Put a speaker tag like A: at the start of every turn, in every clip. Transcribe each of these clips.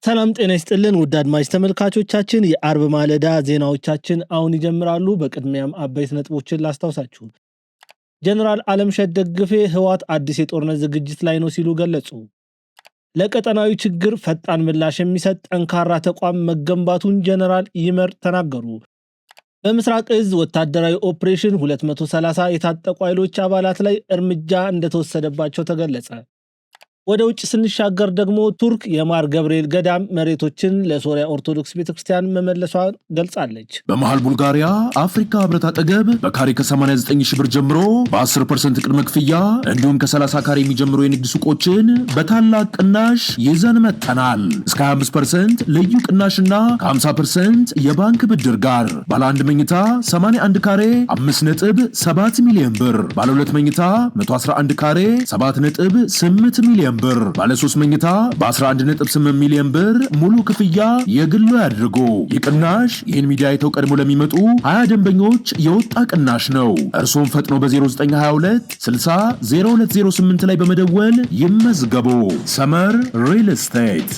A: ሰላም ጤና ይስጥልን ውድ አድማጭ ተመልካቾቻችን የአርብ ማለዳ ዜናዎቻችን አሁን ይጀምራሉ። በቅድሚያም አበይት ነጥቦችን ላስታውሳችሁ። ጀነራል አለምሸት ደግፌ ህወሓት አዲስ የጦርነት ዝግጅት ላይ ነው ሲሉ ገለጹ። ለቀጠናዊ ችግር ፈጣን ምላሽ የሚሰጥ ጠንካራ ተቋም መገንባቱን ጀነራል ይመር ተናገሩ። በምስራቅ እዝ ወታደራዊ ኦፕሬሽን 230 የታጠቁ ኃይሎች አባላት ላይ እርምጃ እንደተወሰደባቸው ተገለጸ። ወደ ውጭ ስንሻገር ደግሞ ቱርክ የማር ገብርኤል ገዳም መሬቶችን ለሶሪያ ኦርቶዶክስ ቤተክርስቲያን መመለሷን ገልጻለች።
B: በመሃል ቡልጋሪያ አፍሪካ ህብረት አጠገብ በካሬ ከ89 ሺህ ብር ጀምሮ በ10% ቅድመ ክፍያ እንዲሁም ከ30 ካሬ የሚጀምሩ የንግድ ሱቆችን በታላቅ ቅናሽ ይዘን መጥተናል። እስከ 25% ልዩ ቅናሽና ከ50% የባንክ ብድር ጋር ባለ 1 መኝታ 81 ካሬ 5.7 ሚሊዮን ብር፣ ባለ 2 መኝታ 111 ካሬ 7.8 ሚሊዮን ብር፣ ባለ 3 መኝታ በ11.8 ሚሊዮን ብር ሙሉ ክፍያ የግሉ ያድርጉ። ይቅናሽ ይህን ሚዲያ አይተው ቀድሞ ለሚመጡ 20 ደንበኞች የወጣ ቅናሽ ነው። እርሶም ፈጥኖ በ0922 60 0208 ላይ በመደወል ይመዝገቡ። ሰመር ሪል ስቴት።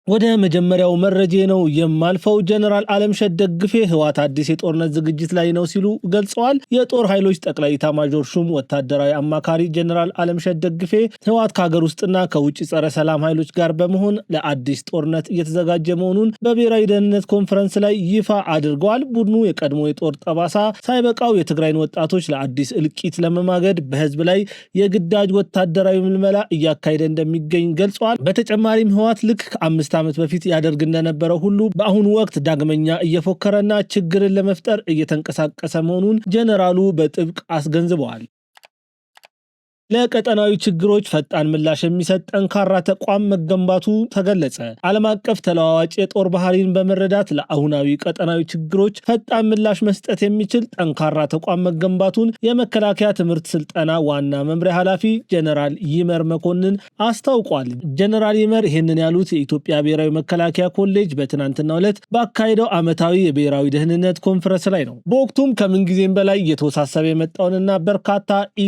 A: ወደ መጀመሪያው መረጃ ነው የማልፈው። ጀነራል አለምሸት ደግፌ ህወሓት አዲስ የጦርነት ዝግጅት ላይ ነው ሲሉ ገልጸዋል። የጦር ኃይሎች ጠቅላይ ኤታማዦር ሹም ወታደራዊ አማካሪ ጀነራል አለምሸት ደግፌ ህወሓት ከሀገር ውስጥና ከውጭ ጸረ ሰላም ኃይሎች ጋር በመሆን ለአዲስ ጦርነት እየተዘጋጀ መሆኑን በብሔራዊ ደህንነት ኮንፈረንስ ላይ ይፋ አድርገዋል። ቡድኑ የቀድሞ የጦር ጠባሳ ሳይበቃው የትግራይን ወጣቶች ለአዲስ እልቂት ለመማገድ በህዝብ ላይ የግዳጅ ወታደራዊ ምልመላ እያካሄደ እንደሚገኝ ገልጸዋል። በተጨማሪም ህወሓት ልክ ከ5 ዓመት በፊት ያደርግ እንደነበረው ሁሉ በአሁኑ ወቅት ዳግመኛ እየፎከረና ችግርን ለመፍጠር እየተንቀሳቀሰ መሆኑን ጀነራሉ በጥብቅ አስገንዝበዋል። ለቀጠናዊ ችግሮች ፈጣን ምላሽ የሚሰጥ ጠንካራ ተቋም መገንባቱ ተገለጸ። ዓለም አቀፍ ተለዋዋጭ የጦር ባህሪን በመረዳት ለአሁናዊ ቀጠናዊ ችግሮች ፈጣን ምላሽ መስጠት የሚችል ጠንካራ ተቋም መገንባቱን የመከላከያ ትምህርት ስልጠና ዋና መምሪያ ኃላፊ ጀነራል ይመር መኮንን አስታውቋል። ጀነራል ይመር ይህንን ያሉት የኢትዮጵያ ብሔራዊ መከላከያ ኮሌጅ በትናንትናው ዕለት ባካሄደው ዓመታዊ የብሔራዊ ደህንነት ኮንፈረንስ ላይ ነው። በወቅቱም ከምንጊዜም በላይ እየተወሳሰበ የመጣውንና በርካታ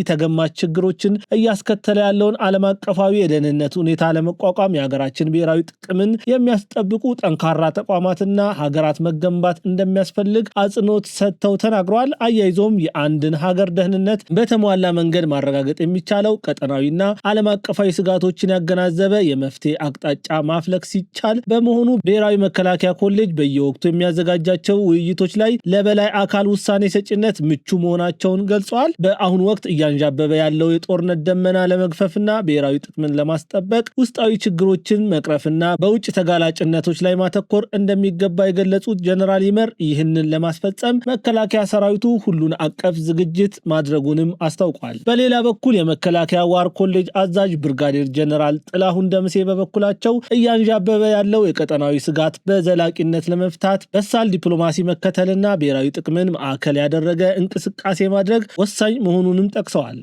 A: ተገማች ችግሮች እያስከተለ ያለውን ዓለም አቀፋዊ የደህንነት ሁኔታ ለመቋቋም የሀገራችን ብሔራዊ ጥቅምን የሚያስጠብቁ ጠንካራ ተቋማትና ሀገራት መገንባት እንደሚያስፈልግ አጽንኦት ሰጥተው ተናግረዋል። አያይዞም የአንድን ሀገር ደህንነት በተሟላ መንገድ ማረጋገጥ የሚቻለው ቀጠናዊና ዓለም አቀፋዊ ስጋቶችን ያገናዘበ የመፍትሄ አቅጣጫ ማፍለቅ ሲቻል በመሆኑ ብሔራዊ መከላከያ ኮሌጅ በየወቅቱ የሚያዘጋጃቸው ውይይቶች ላይ ለበላይ አካል ውሳኔ ሰጭነት ምቹ መሆናቸውን ገልጸዋል። በአሁኑ ወቅት እያንዣበበ ያለው የጦርነት ደመና ለመግፈፍና ብሔራዊ ጥቅምን ለማስጠበቅ ውስጣዊ ችግሮችን መቅረፍና በውጭ ተጋላጭነቶች ላይ ማተኮር እንደሚገባ የገለጹት ጀነራል ይመር ይህንን ለማስፈጸም መከላከያ ሰራዊቱ ሁሉን አቀፍ ዝግጅት ማድረጉንም አስታውቋል። በሌላ በኩል የመከላከያ ዋር ኮሌጅ አዛዥ ብርጋዴር ጀነራል ጥላሁን ደምሴ በበኩላቸው እያንዣበበ ያለው የቀጠናዊ ስጋት በዘላቂነት ለመፍታት በሳል ዲፕሎማሲ መከተልና ብሔራዊ ጥቅምን ማዕከል ያደረገ እንቅስቃሴ ማድረግ ወሳኝ መሆኑንም ጠቅሰዋል።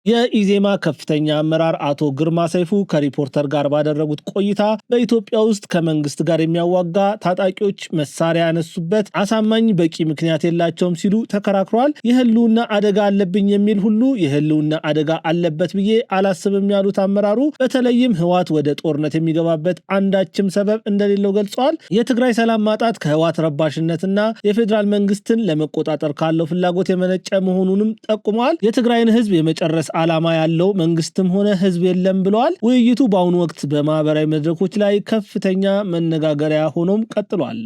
A: የኢዜማ ከፍተኛ አመራር አቶ ግርማ ሰይፉ ከሪፖርተር ጋር ባደረጉት ቆይታ በኢትዮጵያ ውስጥ ከመንግስት ጋር የሚያዋጋ ታጣቂዎች መሳሪያ ያነሱበት አሳማኝ በቂ ምክንያት የላቸውም ሲሉ ተከራክረዋል። የህልውና አደጋ አለብኝ የሚል ሁሉ የህልውና አደጋ አለበት ብዬ አላስብም ያሉት አመራሩ በተለይም ህወሓት ወደ ጦርነት የሚገባበት አንዳችም ሰበብ እንደሌለው ገልጸዋል። የትግራይ ሰላም ማጣት ከህወሓት ረባሽነትና የፌዴራል መንግስትን ለመቆጣጠር ካለው ፍላጎት የመነጨ መሆኑንም ጠቁመዋል። የትግራይን ህዝብ የመጨረስ ዓላማ ያለው መንግስትም ሆነ ህዝብ የለም ብለዋል። ውይይቱ በአሁኑ ወቅት በማህበራዊ መድረኮች ላይ ከፍተኛ መነጋገሪያ ሆኖም ቀጥሏል።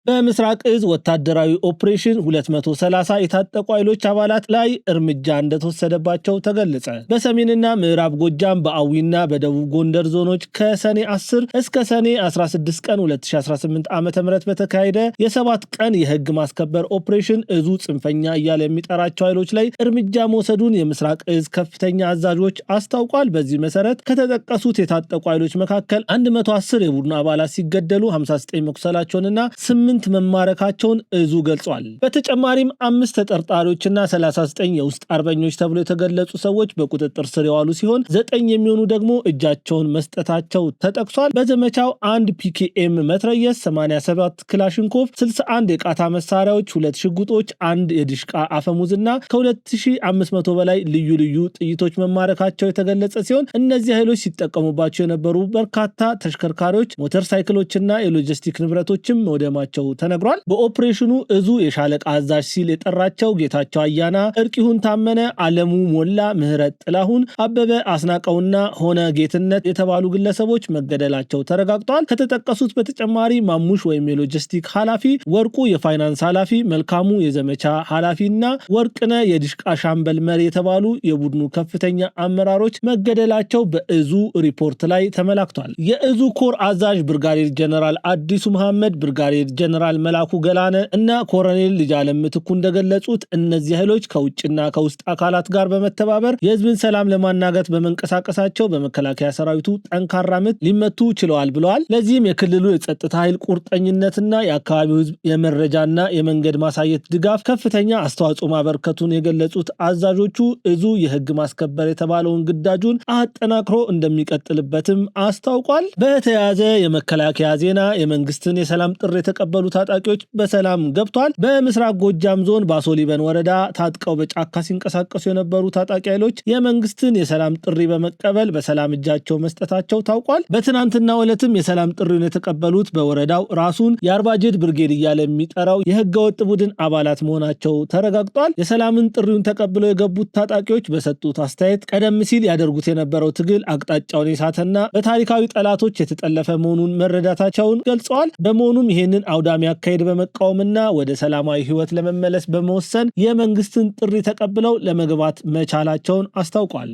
A: በምስራቅ እዝ ወታደራዊ ኦፕሬሽን 230 የታጠቁ ኃይሎች አባላት ላይ እርምጃ እንደተወሰደባቸው ተገለጸ። በሰሜንና ምዕራብ ጎጃም በአዊና በደቡብ ጎንደር ዞኖች ከሰኔ 10 እስከ ሰኔ 16 ቀን 2018 ዓ.ም በተካሄደ የ7 ቀን የህግ ማስከበር ኦፕሬሽን እዙ ጽንፈኛ እያለ የሚጠራቸው ኃይሎች ላይ እርምጃ መውሰዱን የምስራቅ እዝ ከፍተኛ አዛዦች አስታውቋል። በዚህ መሰረት ከተጠቀሱት የታጠቁ ኃይሎች መካከል 110 የቡድኑ አባላት ሲገደሉ 59 መቁሰላቸውንና 8 8 መማረካቸውን እዙ ገልጿል። በተጨማሪም 5 ተጠርጣሪዎችና 39 የውስጥ አርበኞች ተብሎ የተገለጹ ሰዎች በቁጥጥር ስር የዋሉ ሲሆን 9 የሚሆኑ ደግሞ እጃቸውን መስጠታቸው ተጠቅሷል። በዘመቻው 1 ፒኬኤም መትረየስ፣ 87 ክላሽንኮቭ፣ 61 የቃታ መሳሪያዎች፣ 2 ሽጉጦች፣ 1 የድሽቃ አፈሙዝና ከ2500 በላይ ልዩ ልዩ ጥይቶች መማረካቸው የተገለጸ ሲሆን እነዚህ ኃይሎች ሲጠቀሙባቸው የነበሩ በርካታ ተሽከርካሪዎች፣ ሞተር ሳይክሎችና የሎጂስቲክ ንብረቶችም መውደማቸው ተነግሯል። በኦፕሬሽኑ እዙ የሻለቃ አዛዥ ሲል የጠራቸው ጌታቸው አያና፣ እርቂሁን ታመነ፣ አለሙ ሞላ፣ ምህረት ጥላሁን፣ አበበ አስናቀውና ሆነ ጌትነት የተባሉ ግለሰቦች መገደላቸው ተረጋግጧል። ከተጠቀሱት በተጨማሪ ማሙሽ ወይም የሎጂስቲክ ኃላፊ፣ ወርቁ የፋይናንስ ኃላፊ፣ መልካሙ የዘመቻ ኃላፊና ወርቅነ የድሽቃ ሻምበል መሪ የተባሉ የቡድኑ ከፍተኛ አመራሮች መገደላቸው በእዙ ሪፖርት ላይ ተመላክቷል። የእዙ ኮር አዛዥ ብርጋዴር ጀነራል አዲሱ መሐመድ፣ ብርጋዴር ጀነራል መላኩ ገላነ እና ኮሎኔል ልጅአለም ምትኩ እንደገለጹት እነዚህ ኃይሎች ከውጭና ከውስጥ አካላት ጋር በመተባበር የህዝብን ሰላም ለማናገት በመንቀሳቀሳቸው በመከላከያ ሰራዊቱ ጠንካራ ምት ሊመቱ ችለዋል ብለዋል። ለዚህም የክልሉ የጸጥታ ኃይል ቁርጠኝነትና የአካባቢው ህዝብ የመረጃና የመንገድ ማሳየት ድጋፍ ከፍተኛ አስተዋጽኦ ማበርከቱን የገለጹት አዛዦቹ እዙ የህግ ማስከበር የተባለውን ግዳጁን አጠናክሮ እንደሚቀጥልበትም አስታውቋል። በተያያዘ የመከላከያ ዜና የመንግስትን የሰላም ጥሪ የተቀበሉ ታጣቂዎች በሰላም ገብቷል። በምስራቅ ጎጃም ዞን ባሶ ሊበን ወረዳ ታጥቀው በጫካ ሲንቀሳቀሱ የነበሩ ታጣቂ ኃይሎች የመንግስትን የሰላም ጥሪ በመቀበል በሰላም እጃቸው መስጠታቸው ታውቋል። በትናንትናው ዕለትም የሰላም ጥሪውን የተቀበሉት በወረዳው ራሱን የአርባጀት ብርጌድ እያለ የሚጠራው የህገወጥ ቡድን አባላት መሆናቸው ተረጋግጧል። የሰላምን ጥሪውን ተቀብለው የገቡት ታጣቂዎች በሰጡት አስተያየት ቀደም ሲል ያደርጉት የነበረው ትግል አቅጣጫውን የሳተና በታሪካዊ ጠላቶች የተጠለፈ መሆኑን መረዳታቸውን ገልጸዋል። በመሆኑም ይህንን አውዳሚ አካሄድ በመቃወምና ወደ ሰላማዊ ህይወት ለመመለስ በመወሰን የመንግስትን ጥሪ ተቀብለው ለመግባት መቻላቸውን አስታውቋል።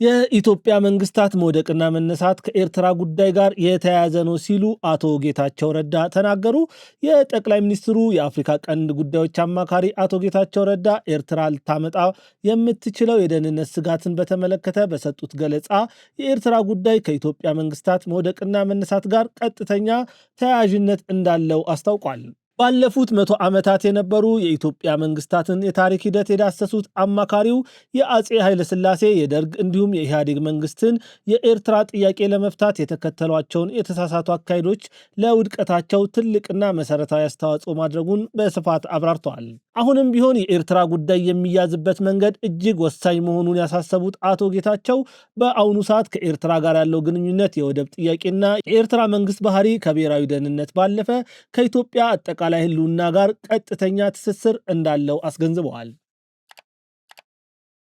A: የኢትዮጵያ መንግስታት መውደቅና መነሳት ከኤርትራ ጉዳይ ጋር የተያያዘ ነው ሲሉ አቶ ጌታቸው ረዳ ተናገሩ። የጠቅላይ ሚኒስትሩ የአፍሪካ ቀንድ ጉዳዮች አማካሪ አቶ ጌታቸው ረዳ ኤርትራ ልታመጣ የምትችለው የደህንነት ስጋትን በተመለከተ በሰጡት ገለጻ የኤርትራ ጉዳይ ከኢትዮጵያ መንግስታት መውደቅና መነሳት ጋር ቀጥተኛ ተያያዥነት እንዳለው አስታውቋል። ባለፉት 100 ዓመታት የነበሩ የኢትዮጵያ መንግስታትን የታሪክ ሂደት የዳሰሱት አማካሪው የአጼ ኃይለ ሥላሴ፣ የደርግ እንዲሁም የኢህአዴግ መንግስትን የኤርትራ ጥያቄ ለመፍታት የተከተሏቸውን የተሳሳቱ አካሄዶች ለውድቀታቸው ትልቅና መሰረታዊ አስተዋጽኦ ማድረጉን በስፋት አብራርተዋል። አሁንም ቢሆን የኤርትራ ጉዳይ የሚያዝበት መንገድ እጅግ ወሳኝ መሆኑን ያሳሰቡት አቶ ጌታቸው በአሁኑ ሰዓት ከኤርትራ ጋር ያለው ግንኙነት የወደብ ጥያቄና የኤርትራ መንግስት ባህሪ ከብሔራዊ ደህንነት ባለፈ ከኢትዮጵያ አጠቃላይ ህልውና ጋር ቀጥተኛ ትስስር እንዳለው አስገንዝበዋል።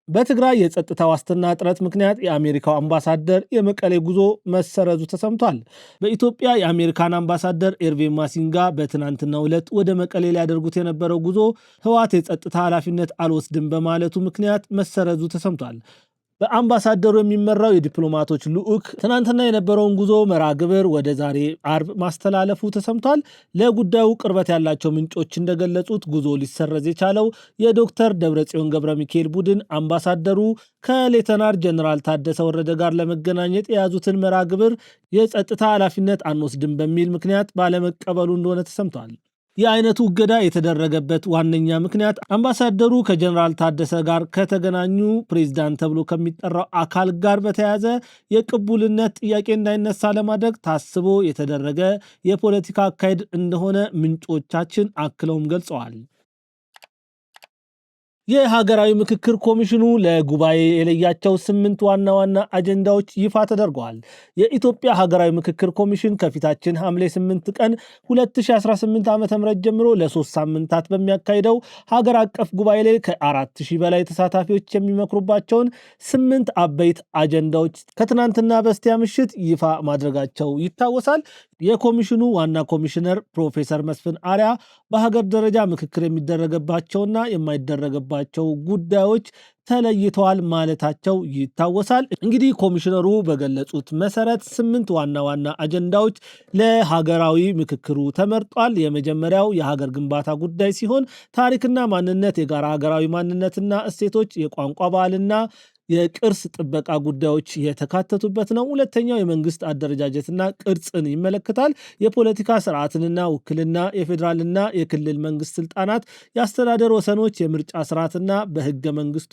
A: በትግራይ የጸጥታ ዋስትና እጥረት ምክንያት የአሜሪካው አምባሳደር የመቀሌ ጉዞ መሰረዙ ተሰምቷል። በኢትዮጵያ የአሜሪካን አምባሳደር ኤርቪን ማሲንጋ በትናንትናው ዕለት ወደ መቀሌ ሊያደርጉት የነበረው ጉዞ ህወሓት የጸጥታ ኃላፊነት አልወስድም በማለቱ ምክንያት መሰረዙ ተሰምቷል። በአምባሳደሩ የሚመራው የዲፕሎማቶች ልዑክ ትናንትና የነበረውን ጉዞ መርሃ ግብር ወደ ዛሬ አርብ ማስተላለፉ ተሰምቷል። ለጉዳዩ ቅርበት ያላቸው ምንጮች እንደገለጹት ጉዞ ሊሰረዝ የቻለው የዶክተር ደብረጽዮን ገብረ ሚካኤል ቡድን አምባሳደሩ ከሌተናር ጀነራል ታደሰ ወረደ ጋር ለመገናኘት የያዙትን መርሃ ግብር የጸጥታ ኃላፊነት አንወስድም በሚል ምክንያት ባለመቀበሉ እንደሆነ ተሰምቷል። የአይነቱ እገዳ የተደረገበት ዋነኛ ምክንያት አምባሳደሩ ከጀነራል ታደሰ ጋር ከተገናኙ ፕሬዝዳንት ተብሎ ከሚጠራው አካል ጋር በተያያዘ የቅቡልነት ጥያቄ እንዳይነሳ ለማድረግ ታስቦ የተደረገ የፖለቲካ አካሄድ እንደሆነ ምንጮቻችን አክለውም ገልጸዋል። የሀገራዊ ምክክር ኮሚሽኑ ለጉባኤ የለያቸው 8 ዋና ዋና አጀንዳዎች ይፋ ተደርገዋል። የኢትዮጵያ ሀገራዊ ምክክር ኮሚሽን ከፊታችን ሐምሌ 8 ቀን 2018 ዓ.ም ጀምሮ ለ3 ሳምንታት በሚያካሂደው ሀገር አቀፍ ጉባኤ ላይ ከ4000 በላይ ተሳታፊዎች የሚመክሩባቸውን 8 አበይት አጀንዳዎች ከትናንትና በስቲያ ምሽት ይፋ ማድረጋቸው ይታወሳል። የኮሚሽኑ ዋና ኮሚሽነር ፕሮፌሰር መስፍን አርያ በሀገር ደረጃ ምክክር የሚደረገባቸውና የማይደረገባቸው ጉዳዮች ተለይተዋል ማለታቸው ይታወሳል። እንግዲህ ኮሚሽነሩ በገለጹት መሰረት 8 ዋና ዋና አጀንዳዎች ለሀገራዊ ምክክሩ ተመርጧል። የመጀመሪያው የሀገር ግንባታ ጉዳይ ሲሆን ታሪክና ማንነት፣ የጋራ ሀገራዊ ማንነትና እሴቶች፣ የቋንቋ ባህልና የቅርስ ጥበቃ ጉዳዮች የተካተቱበት ነው። ሁለተኛው የመንግስት አደረጃጀትና ቅርጽን ይመለከታል። የፖለቲካ ስርዓትንና ውክልና፣ የፌዴራልና የክልል መንግስት ስልጣናት፣ የአስተዳደር ወሰኖች፣ የምርጫ ስርዓትና በህገ መንግስቱ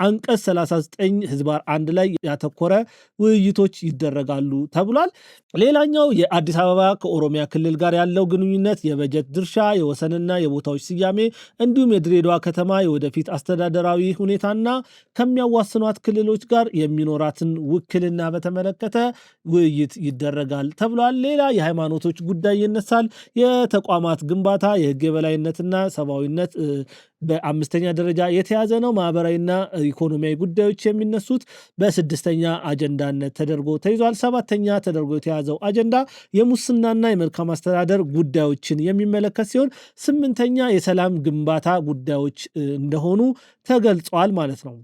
A: አንቀጽ 39 ህዝባር 1 ላይ ያተኮረ ውይይቶች ይደረጋሉ ተብሏል። ሌላኛው የአዲስ አበባ ከኦሮሚያ ክልል ጋር ያለው ግንኙነት፣ የበጀት ድርሻ፣ የወሰንና የቦታዎች ስያሜ እንዲሁም የድሬዳዋ ከተማ የወደፊት አስተዳደራዊ ሁኔታና ከሚያዋስኗት ክልሎች ጋር የሚኖራትን ውክልና በተመለከተ ውይይት ይደረጋል ተብሏል። ሌላ የሃይማኖቶች ጉዳይ ይነሳል። የተቋማት ግንባታ፣ የህግ የበላይነትና ሰብአዊነት በአምስተኛ ደረጃ የተያዘ ነው። ማህበራዊና ኢኮኖሚያዊ ጉዳዮች የሚነሱት በስድስተኛ አጀንዳነት ተደርጎ ተይዟል። ሰባተኛ ተደርጎ የተያዘው አጀንዳ የሙስናና የመልካም አስተዳደር ጉዳዮችን የሚመለከት ሲሆን ስምንተኛ የሰላም ግንባታ ጉዳዮች እንደሆኑ ተገልጿል ማለት ነው።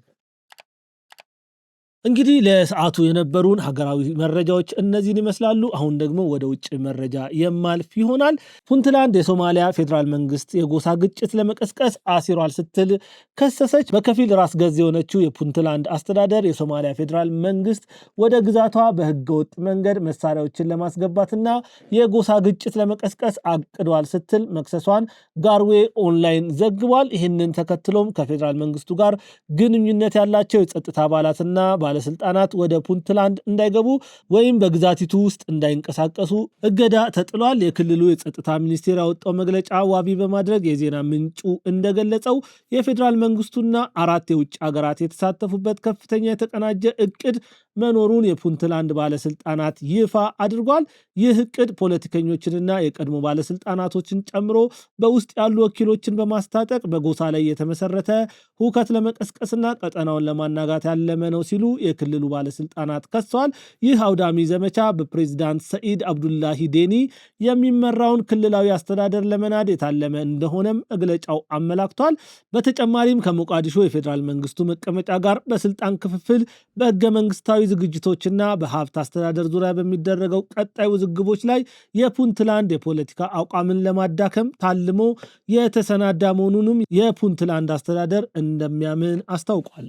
A: እንግዲህ ለሰዓቱ የነበሩን ሀገራዊ መረጃዎች እነዚህን ይመስላሉ። አሁን ደግሞ ወደ ውጭ መረጃ የማልፍ ይሆናል። ፑንትላንድ የሶማሊያ ፌዴራል መንግስት የጎሳ ግጭት ለመቀስቀስ አሲሯል ስትል ከሰሰች። በከፊል ራስ ገዝ የሆነችው የፑንትላንድ አስተዳደር የሶማሊያ ፌዴራል መንግስት ወደ ግዛቷ በህገወጥ መንገድ መሳሪያዎችን ለማስገባትና የጎሳ ግጭት ለመቀስቀስ አቅዷል ስትል መክሰሷን ጋርዌ ኦንላይን ዘግቧል። ይህንን ተከትሎም ከፌዴራል መንግስቱ ጋር ግንኙነት ያላቸው የጸጥታ አባላትና ባለስልጣናት ወደ ፑንትላንድ እንዳይገቡ ወይም በግዛቲቱ ውስጥ እንዳይንቀሳቀሱ እገዳ ተጥሏል። የክልሉ የጸጥታ ሚኒስቴር ያወጣው መግለጫ ዋቢ በማድረግ የዜና ምንጩ እንደገለጸው የፌዴራል መንግስቱና 4 የውጭ ሀገራት የተሳተፉበት ከፍተኛ የተቀናጀ እቅድ መኖሩን የፑንትላንድ ባለስልጣናት ይፋ አድርጓል። ይህ እቅድ ፖለቲከኞችንና የቀድሞ ባለስልጣናቶችን ጨምሮ በውስጥ ያሉ ወኪሎችን በማስታጠቅ በጎሳ ላይ የተመሰረተ ሁከት ለመቀስቀስና ቀጠናውን ለማናጋት ያለመ ነው ሲሉ የክልሉ ባለስልጣናት ከሰዋል። ይህ አውዳሚ ዘመቻ በፕሬዝዳንት ሰኢድ አብዱላሂ ዴኒ የሚመራውን ክልላዊ አስተዳደር ለመናድ የታለመ እንደሆነም መግለጫው አመላክቷል። በተጨማሪም ከሞቃዲሾ የፌዴራል መንግስቱ መቀመጫ ጋር በስልጣን ክፍፍል፣ በህገ መንግስታዊ ዝግጅቶችና በሀብት አስተዳደር ዙሪያ በሚደረገው ቀጣይ ውዝግቦች ላይ የፑንትላንድ የፖለቲካ አቋምን ለማዳከም ታልሞ የተሰናዳ መሆኑንም የፑንትላንድ አስተዳደር እንደሚያምን አስታውቋል።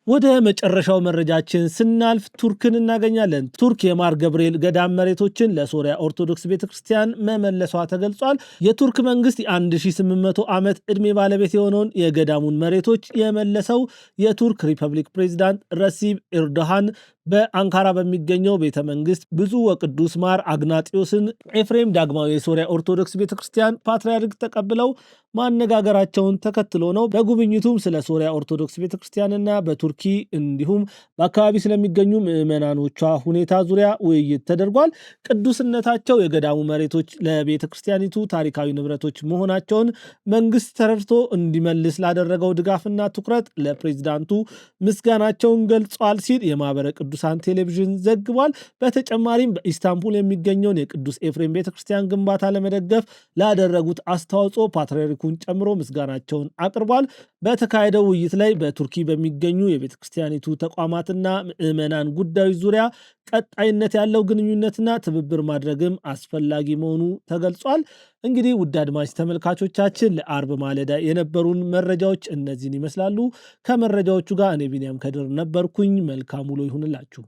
A: ወደ መጨረሻው መረጃችን ስናልፍ ቱርክን እናገኛለን። ቱርክ የማር ገብርኤል ገዳም መሬቶችን ለሶሪያ ኦርቶዶክስ ቤተክርስቲያን መመለሷ ተገልጿል። የቱርክ መንግስት የ1800 ዓመት ዕድሜ ባለቤት የሆነውን የገዳሙን መሬቶች የመለሰው የቱርክ ሪፐብሊክ ፕሬዚዳንት ረሲብ ኤርዶሃን በአንካራ በሚገኘው ቤተ መንግስት ብፁዕ ወቅዱስ ማር አግናጢዮስን ኤፍሬም ዳግማዊ የሶሪያ ኦርቶዶክስ ቤተክርስቲያን ፓትርያርክ ተቀብለው ማነጋገራቸውን ተከትሎ ነው። በጉብኝቱም ስለ ሶሪያ ኦርቶዶክስ ቤተክርስቲያንና በቱርኪ እንዲሁም በአካባቢ ስለሚገኙ ምዕመናኖቿ ሁኔታ ዙሪያ ውይይት ተደርጓል። ቅዱስነታቸው የገዳሙ መሬቶች ለቤተክርስቲያኒቱ ታሪካዊ ንብረቶች መሆናቸውን መንግስት ተረድቶ እንዲመልስ ላደረገው ድጋፍና ትኩረት ለፕሬዚዳንቱ ምስጋናቸውን ገልጿል ሲል የማህበረ ቅዱሳን ቴሌቪዥን ዘግቧል። በተጨማሪም በኢስታንቡል የሚገኘውን የቅዱስ ኤፍሬም ቤተክርስቲያን ግንባታ ለመደገፍ ላደረጉት አስተዋጽኦ ፓትርያርኩን ጨምሮ ምስጋናቸውን አቅርቧል። በተካሄደው ውይይት ላይ በቱርኪ በሚገኙ የቤተክርስቲያኒቱ ተቋማትና ምዕመናን ጉዳዮች ዙሪያ ቀጣይነት ያለው ግንኙነትና ትብብር ማድረግም አስፈላጊ መሆኑ ተገልጿል። እንግዲህ ውድ አድማጭ ተመልካቾቻችን ለአርብ ማለዳ የነበሩን መረጃዎች እነዚህን ይመስላሉ። ከመረጃዎቹ ጋር እኔ ቢንያም ከድር ነበርኩኝ። መልካም ውሎ ይሁንላችሁ።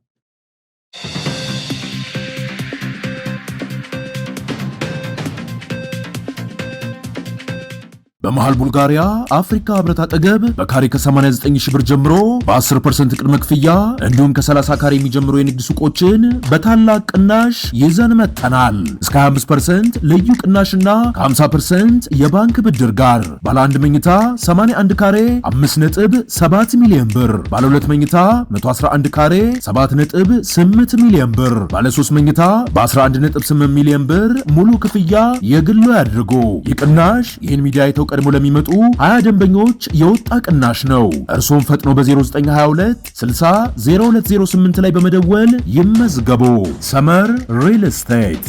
B: በመሃል ቡልጋሪያ አፍሪካ ህብረት አጠገብ በካሬ ከ89 ሺህ ብር ጀምሮ በ10% ቅድመ ክፍያ እንዲሁም ከ30 ካሬ የሚጀምሩ የንግድ ሱቆችን በታላቅ ቅናሽ ይዘን መጥተናል። እስከ 25% ልዩ ቅናሽና ከ50% የባንክ ብድር ጋር ባለ 1 መኝታ 81 ካሬ 5.7 ሚሊዮን ብር፣ ባለ 2 መኝታ 111 ካሬ 7.8 ሚሊዮን ብር፣ ባለ 3 መኝታ በ11.8 ሚሊዮን ብር ሙሉ ክፍያ የግሉ ያድርጉ። ይቅናሽ ይህን ሚዲያ ቀድሞ ለሚመጡ 20 ደንበኞች የወጣ ቅናሽ ነው። እርሶም ፈጥኖ በ0922 60 0208 ላይ በመደወል ይመዝገቡ። ሰመር ሪል ስቴት